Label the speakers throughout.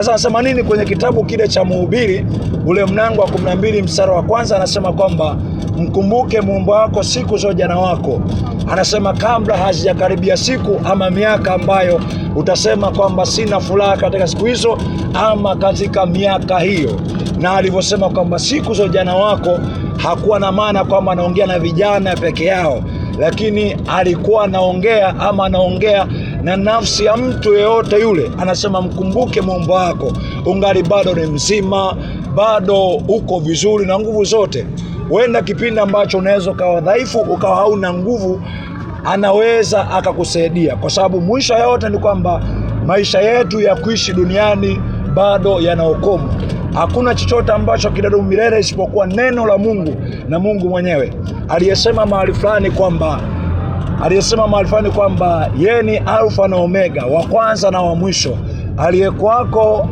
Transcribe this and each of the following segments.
Speaker 1: Sasa anasema nini kwenye kitabu kile cha Mhubiri ule mlango wa 12 mstari wa kwanza? Anasema kwamba mkumbuke Muumba wako siku za ujana wako. Anasema kabla hazijakaribia siku ama miaka ambayo utasema kwamba sina furaha katika siku hizo ama katika miaka hiyo. Na alivyosema kwamba siku za ujana wako, hakuwa na maana kwamba anaongea na vijana peke yao, lakini alikuwa anaongea na nafsi ya mtu yeyote yule. Anasema mkumbuke Muumba wako, ungali bado ni mzima, bado uko vizuri na nguvu zote. Huenda kipindi ambacho unaweza ukawa dhaifu, ukawa hauna nguvu, anaweza akakusaidia, kwa sababu mwisho yote ni kwamba maisha yetu ya kuishi duniani bado yana ukomo. Hakuna chochote ambacho kinadumu milele isipokuwa neno la Mungu na Mungu mwenyewe aliyesema mahali fulani kwamba yeye ni Alfa na Omega, wa kwanza na wa mwisho, aliyekuwako,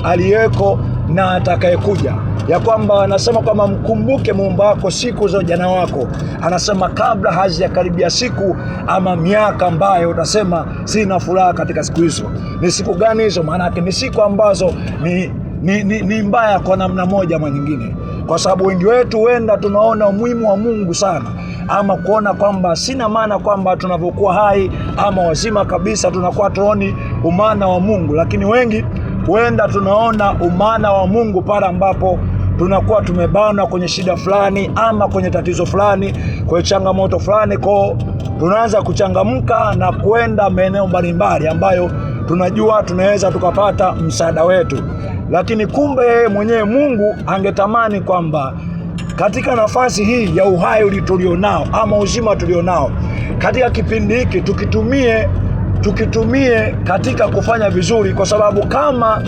Speaker 1: aliyeko na atakayekuja. Ya kwamba anasema kwamba mkumbuke Muumba wako siku za ujana wako. Anasema kabla hazijakaribia siku ama miaka ambayo utasema sina furaha katika siku hizo. Ni siku gani hizo? Maana yake ni siku ambazo ni mbaya kwa namna moja ama nyingine, kwa sababu wengi wetu huenda tunaona umuhimu wa Mungu sana, ama kuona kwamba sina maana kwamba tunavyokuwa hai ama wazima kabisa tunakuwa tuoni umana wa Mungu. Lakini wengi huenda tunaona umana wa Mungu pale ambapo tunakuwa tumebana kwenye shida fulani ama kwenye tatizo fulani, kwenye changamoto fulani, kwa tunaanza kuchangamka na kwenda maeneo mbalimbali ambayo tunajua tunaweza tukapata msaada wetu. Lakini kumbe yeye mwenyewe Mungu angetamani kwamba katika nafasi hii ya uhai tulionao ama uzima tulionao katika kipindi hiki tukitumie katika kufanya vizuri, kwa sababu kama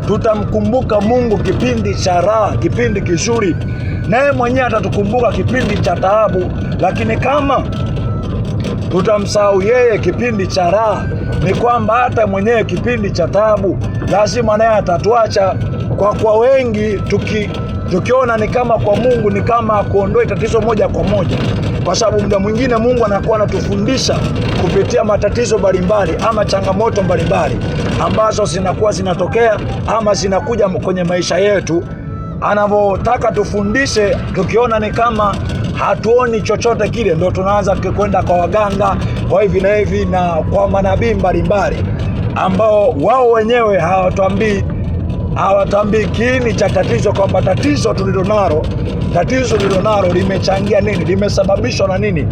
Speaker 1: tutamkumbuka Mungu kipindi cha raha, kipindi kizuri, naye mwenyewe atatukumbuka kipindi cha taabu. Lakini kama tutamsahau yeye kipindi cha raha, ni kwamba hata mwenyewe kipindi cha taabu lazima naye atatuacha. Kwa kuwa wengi tukiona ni kama kwa Mungu ni kama kuondoa tatizo moja kwa moja, kwa sababu muda mwingine Mungu anakuwa anatufundisha kupitia matatizo mbalimbali ama changamoto mbalimbali ambazo zinakuwa zinatokea ama zinakuja kwenye maisha yetu. Anavyotaka tufundishe, tukiona ni kama hatuoni chochote kile, ndio tunaanza kwenda kwa waganga, kwa hivi na hivi, na kwa manabii mbalimbali ambao wao wenyewe hawatuambii kiini cha tatizo, kwamba tatizo tulilonalo limechangia nini, limesababishwa na nini.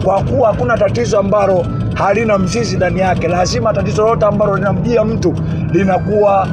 Speaker 1: Kwa kuwa hakuna tatizo ambalo halina mzizi ndani yake. Lazima tatizo lote ambalo linamjia mtu linakuwa